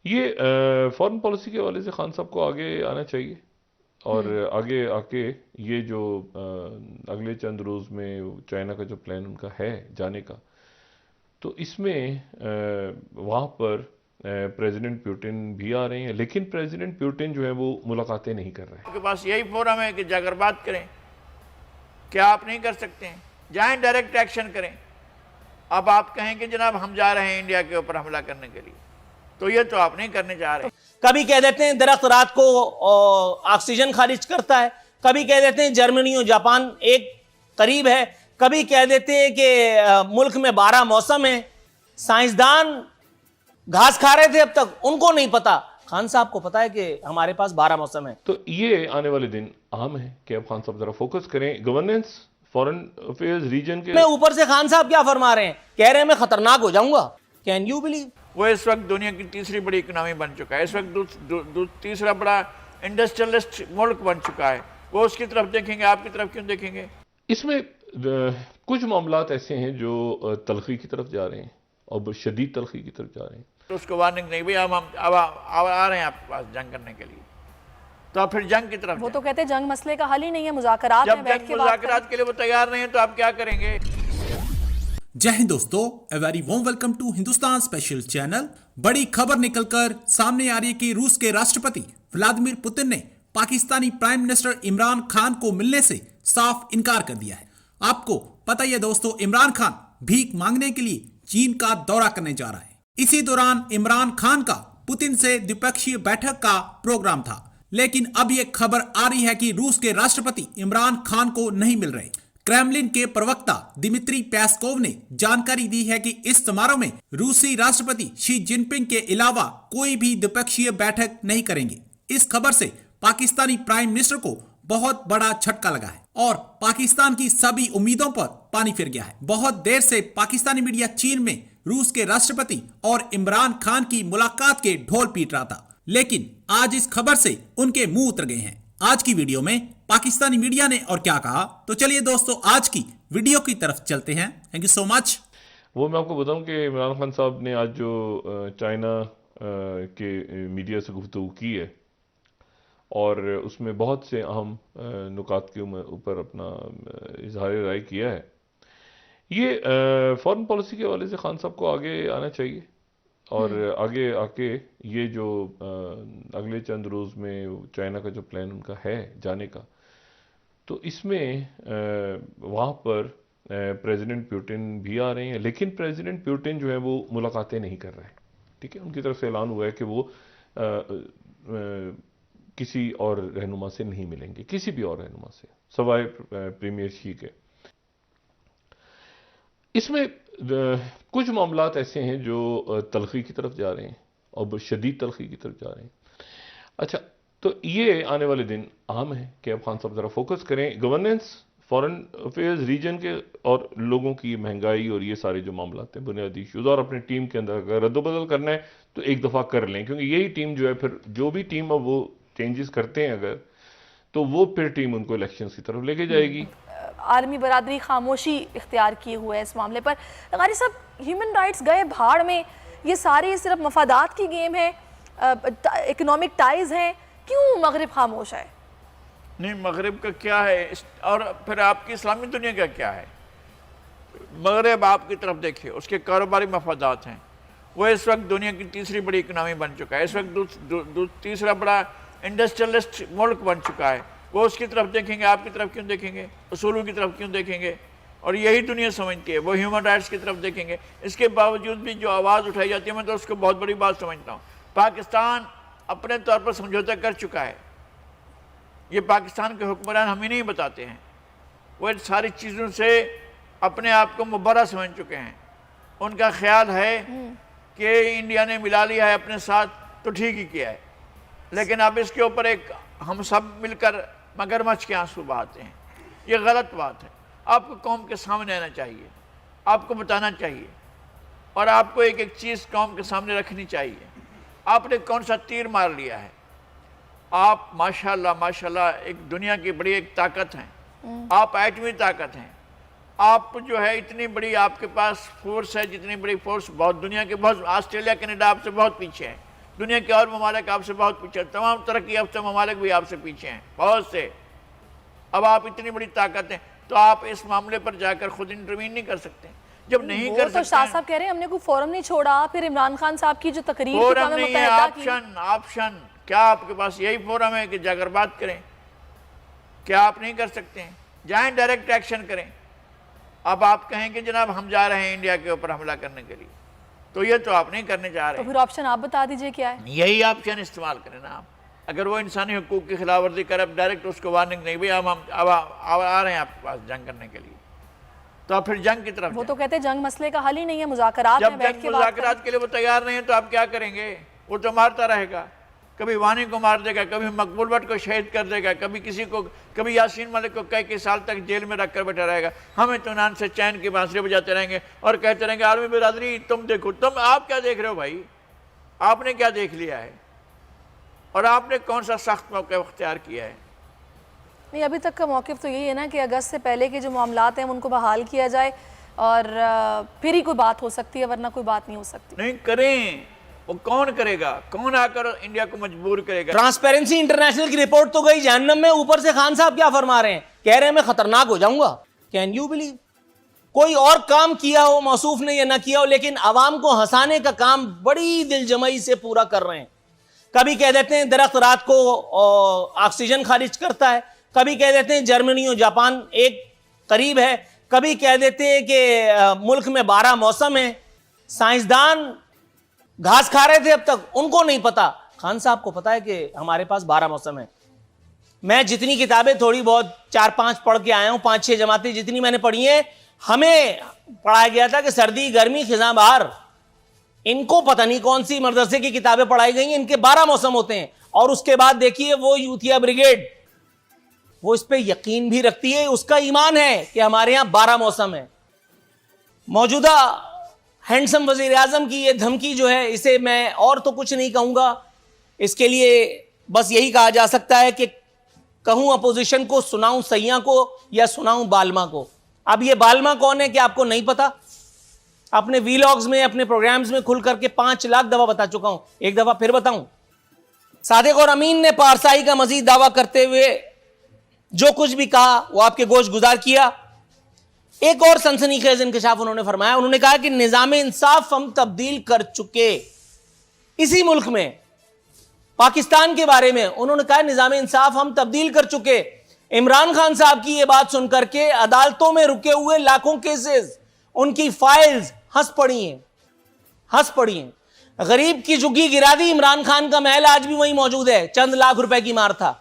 یہ foreign policy کے حوالے سے خان صاحب کو آگے آنا چاہیے، اور آگے آ کے یہ جو اگلے چند روز میں چائنا کا جو پلان ان کا ہے جانے کا، تو اس میں وہاں پر پریزیڈنٹ پیوٹن بھی آ رہے ہیں، لیکن پریزیڈنٹ پیوٹن جو ہے وہ ملاقاتیں نہیں کر رہے۔ آپ کے پاس یہی فورم ہے کہ جا کر بات کریں، کیا آپ نہیں کر سکتے ہیں؟ جائیں ڈائریکٹ ایکشن کریں۔ اب آپ کہیں کہ جناب ہم جا رہے ہیں انڈیا کے اوپر حملہ کرنے کے لیے، تو یہ تو آپ نہیں کرنے چاہ رہے۔ کبھی کہہ دیتے ہیں درخت رات کو آکسیجن خارج کرتا ہے، کبھی کہہ دیتے ہیں جرمنی اور جاپان ایک قریب ہے، کبھی کہہ دیتے ہیں کہ ملک میں 12 موسم ہیں۔ سائنسدان گھاس کھا رہے تھے اب تک، ان کو نہیں پتا، خان صاحب کو پتا ہے کہ ہمارے پاس 12 موسم ہیں۔ تو یہ آنے والے دن اہم ہے کہ اب خان صاحب ذرا فوکس کریں گورننس فارن افیئرز ریجن کے۔ میں اوپر سے خان صاحب کیا فرما رہے ہیں، کہہ رہے ہیں میں خطرناک ہو جاؤں گا۔ Can you believe? وہ اس وقت دنیا کی تیسری بڑی اکنامی بن چکا ہے، اس وقت تیسرا بڑا انڈسٹریلسٹ ملک بن چکا ہے۔ وہ اس کی طرف دیکھیں گے، آپ کی طرف کیوں دیکھیں گے؟ اس میں کچھ معاملات ایسے ہیں جو تلخی کی طرف جا رہے ہیں اور شدید تلخی کی طرف جا رہے ہیں۔ تو اس کو وارننگ نہیں، بھئی اب ہم آ رہے ہیں آپ کے پاس جنگ کرنے کے لیے، تو آپ پھر جنگ کی طرف وہ جائیں۔ تو کہتے ہیں جنگ مسئلے کا حل ہی نہیں ہے، مذاکرات میں جب بیٹھ جنگ کے بات کریں۔ مذاکرات کے لیے وہ تیار نہیں ہیں تو آپ کیا کریں گے؟ جے ہند دوستو، a very warm welcome to Hindustan special channel. بڑی خبر نکل کر سامنے آ رہی ہے کہ روس کے راشٹرپتی ولادیمیر پوتن نے پاکستانی پرائم منسٹر عمران خان کو ملنے سے صاف انکار کر دیا ہے۔ آپ کو پتہ ہی ہے دوستو، عمران خان بھیک مانگنے کے لیے چین کا دورہ کرنے جا رہا ہے۔ اسی دوران عمران خان کا پوتن سے دوپکشی بیٹھک کا پروگرام تھا، لیکن اب یہ خبر آ رہی ہے کہ روس کے راشٹرپتی عمران خان کو نہیں مل رہے۔ کرملن کے پروکتا دمتری پیسکوو نے جانکاری دی ہے کہ اس سماروہ میں روسی راشٹرپتی شی جن پنگ کے علاوہ کوئی بھی دوپکشی بیٹھک نہیں کریں گے۔ اس خبر سے پاکستانی پرائم منسٹر کو بہت بڑا جھٹکا لگا ہے اور پاکستان کی سبھی امیدوں پر پانی پھر گیا ہے۔ بہت دیر سے پاکستانی میڈیا چین میں روس کے راشٹرپتی اور عمران خان کی ملاقات کے ڈھول پیٹ رہا تھا، لیکن آج اس خبر سے ان کے منہ اتر گئے ہیں۔ آج کی ویڈیو میں پاکستانی میڈیا نے اور کیا کہا، تو چلیے دوستو آج کی ویڈیو کی طرف چلتے ہیں۔ تھینک یو سو مچ۔ وہ میں آپ کو بتاؤں کہ عمران خان صاحب نے آج جو چائنا کے میڈیا سے گفتگو کی ہے، اور اس میں بہت سے اہم نکات کے اوپر اپنا اظہار رائے کیا ہے۔ یہ فارن پالیسی کے حوالے سے خان صاحب کو آگے آنا چاہیے، اور آگے آ کے یہ جو اگلے چند روز میں چائنا کا جو پلان ان کا ہے جانے کا، تو اس میں وہاں پر پریزیڈنٹ پیوٹن بھی آ رہے ہیں، لیکن پریزیڈنٹ پیوٹن جو ہے وہ ملاقاتیں نہیں کر رہے۔ ٹھیک ہے، ان کی طرف سے اعلان ہوا ہے کہ وہ کسی اور رہنما سے نہیں ملیں گے، کسی بھی اور رہنما سے سوائے پریمیئر شی کے۔ اس میں کچھ معاملات ایسے ہیں جو تلخی کی طرف جا رہے ہیں اور شدید تلخی کی طرف جا رہے ہیں۔ اچھا، تو یہ آنے والے دن اہم ہے کہ اب خان صاحب ذرا فوکس کریں گورننس فارن افیئرز ریجن کے، اور لوگوں کی مہنگائی اور یہ سارے جو معاملات ہیں بنیادی ایشوز، اور اپنے ٹیم کے اندر اگر رد و بدل کرنا ہے تو ایک دفعہ کر لیں، کیونکہ یہی ٹیم جو ہے پھر جو بھی ٹیم اب وہ چینجز کرتے ہیں اگر، تو وہ پھر ٹیم ان کو الیکشنز کی طرف لے کے جائے گی۔ عالمی برادری خاموشی اختیار کیے ہوئے ہے اس معاملے پر۔ غاری صاحب، ہیومن رائٹس گئے بھاڑ میں، یہ سارے صرف مفادات کی گیم ہے، اکنامک ٹائز ہیں، کیوں مغرب خاموش ہے؟ نہیں، مغرب کا کیا ہے اور پھر آپ کی اسلامی دنیا کا کیا ہے؟ مغرب آپ کی طرف دیکھیں، اس کے کاروباری مفادات ہیں۔ وہ اس وقت دنیا کی تیسری بڑی اکنامی بن چکا ہے، اس وقت تیسرا بڑا انڈسٹریلسٹ ملک بن چکا ہے۔ وہ اس کی طرف دیکھیں گے، آپ کی طرف کیوں دیکھیں گے؟ اصولوں کی طرف کیوں دیکھیں گے؟ اور یہی دنیا سمجھتی ہے۔ وہ ہیومن رائٹس کی طرف دیکھیں گے۔ اس کے باوجود بھی جو آواز اٹھائی جاتی ہے، میں تو اس کو بہت بڑی بات سمجھتا ہوں۔ پاکستان اپنے طور پر سمجھوتا کر چکا ہے۔ یہ پاکستان کے حکمران ہمیں نہیں بتاتے ہیں، وہ ان ساری چیزوں سے اپنے آپ کو مبرہ سمجھ چکے ہیں۔ ان کا خیال ہے کہ انڈیا نے ملا لیا ہے اپنے ساتھ تو ٹھیک ہی کیا ہے، لیکن اب اس کے اوپر ایک ہم سب مل کر مگرمچھ کے آنسو بہاتے ہیں۔ یہ غلط بات ہے۔ آپ کو قوم کے سامنے آنا چاہیے، آپ کو بتانا چاہیے، اور آپ کو ایک ایک چیز قوم کے سامنے رکھنی چاہیے۔ آپ نے کون سا تیر مار لیا ہے؟ آپ ماشاءاللہ ایک دنیا کی بڑی ایک طاقت ہیں، آپ ایٹمی طاقت ہیں۔ آپ جو ہے اتنی بڑی آپ کے پاس فورس ہے، جتنی بڑی فورس بہت دنیا کے بہت، آسٹریلیا کینیڈا آپ سے بہت پیچھے ہے، دنیا کے اور ممالک آپ سے بہت پیچھے، تمام ترقی یافتہ ممالک بھی آپ سے پیچھے ہیں بہت سے. اب آپ اتنی بڑی طاقت ہیں تو آپ اس معاملے پر جا کر خود انٹروین نہیں کر سکتے. جب نہیں کر وہ تو شاہ صاحب کہہ رہے ہیں ہم نے کوئی فورم نہیں چھوڑا. پھر عمران خان صاحب کی جو تقریر تھی فورم اقوام نہیں ہے، متحدہ کی، آپشن. کیا آپ کے پاس یہی فورم ہے کہ جا کر بات کریں؟ کیا آپ نہیں کر سکتے ہیں؟ جائیں ڈائریکٹ ایکشن کریں. اب آپ کہیں کہ جناب ہم جا رہے ہیں انڈیا کے اوپر حملہ کرنے کے لیے، تو یہ تو آپ نہیں کرنے چاہ تو رہے. پھر آپشن آپ بتا دیجئے کیا ہے. یہی آپشن استعمال کریں نا آپ. اگر وہ انسانی حقوق کی خلاف ورزی کرے، اب ڈائریکٹ اس کو وارننگ نہیں، بھی ہم آ رہے ہیں آپ کے پاس جنگ کرنے کے لیے، تو آپ پھر جنگ کی طرف وہ جائیں. تو کہتے ہیں جنگ مسئلے کا حل ہی نہیں ہے، مذاکرات میں جب بیٹھ جنگ کے بات کریں. مذاکرات کے لیے وہ تیار نہیں ہے تو آپ کیا کریں گے؟ وہ تو مارتا رہے گا، کبھی وانی کو مار دے گا، کبھی مقبول بٹ کو شہید کر دے گا، کبھی کسی کو، کبھی یاسین ملک کو کئی سال تک جیل میں رکھ کر بیٹھا رہے گا. ہم اطمینان سے چین کی بانسری بجاتے رہیں گے اور کہتے رہیں گے عالمی برادری تم دیکھو. آپ کیا دیکھ رہے ہو بھائی؟ آپ نے کیا دیکھ لیا ہے؟ اور آپ نے کون سا سخت موقع اختیار کیا ہے؟ نہیں، ابھی تک کا موقف تو یہی ہے نا کہ اگست سے پہلے کے جو معاملات ہیں ان کو بحال کیا جائے اور پھر ہی کوئی بات ہو سکتی ہے، ورنہ کوئی بات نہیں ہو سکتی. نہیں کریں. وہ کون کرے گا؟ کون آ کر انڈیا کو مجبور کرے گا؟ ٹرانسپیرنسی انٹرنیشنل کی رپورٹ تو گئی جہنم میں، اوپر سے خان صاحب کیا فرما رہے ہیں؟ کہہ رہے ہیں میں خطرناک ہو جاؤں گا. Can you believe? کوئی اور کام کیا ہو موصوف نے یا نہ کیا ہو، لیکن عوام کو ہنسانے کا کام بڑی دل جمعی سے پورا کر رہے ہیں. کبھی کہہ دیتے ہیں درخت رات کو آکسیجن خارج کرتا ہے، کبھی کہہ دیتے ہیں جرمنی اور جاپان ایک قریب ہے، کبھی کہہ دیتے ہیں کہ ملک میں 12 موسم ہیں. سائنسدان گھاس کھا رہے تھے اب تک، ان کو نہیں پتا. خان صاحب کو پتا ہے کہ ہمارے پاس 12 موسم ہیں. میں جتنی کتابیں تھوڑی بہت 4-5 پڑھ کے آیا ہوں، 5-6 جماعتیں جتنی میں نے پڑھی ہیں، ہمیں پڑھایا گیا تھا کہ سردی گرمی خزاں بہار. ان کو پتہ نہیں کون سی مدرسے کی کتابیں پڑھائی گئی ہیں، ان کے 12 موسم ہوتے ہیں. اور اس کے بعد دیکھیے وہ یوتھیا بریگیڈ، وہ اس پہ یقین بھی رکھتی ہے، اس کا ایمان ہے کہ ہمارے ہاں 12 موسم ہیں. موجودہ ہینڈسم وزیر اعظم کی یہ دھمکی جو ہے، اسے میں اور تو کچھ نہیں کہوں گا. اس کے لیے بس یہی کہا جا سکتا ہے کہ کہوں اپوزیشن کو، سناؤں سیاں کو یا سناؤں بالما کو. اب یہ بالما کون ہے کہ آپ کو نہیں پتا؟ اپنے ویلاگز میں، اپنے پروگرامز میں کھل کر کے 5 لاکھ دفعہ بتا چکا ہوں، ایک دفعہ پھر بتاؤں. صادق اور امین نے پارسائی کا مزید دعویٰ کرتے ہوئے جو کچھ بھی کہا وہ آپ کے گوش گزار کیا. ایک اور سنسنی خیز انکشاف انہوں نے فرمایا. انہوں نے کہا کہ نظام انصاف ہم تبدیل کر چکے. اسی ملک میں پاکستان کے بارے میں انہوں نے کہا نظام انصاف ہم تبدیل کر چکے. عمران خان صاحب کی یہ بات سن کر کے عدالتوں میں رکے ہوئے لاکھوں کیسز، ان کی فائلز ہنس پڑی ہیں. غریب کی جھگی گرا دی. عمران خان کا محل آج بھی وہیں موجود ہے، چند لاکھ روپے کی مار تھا.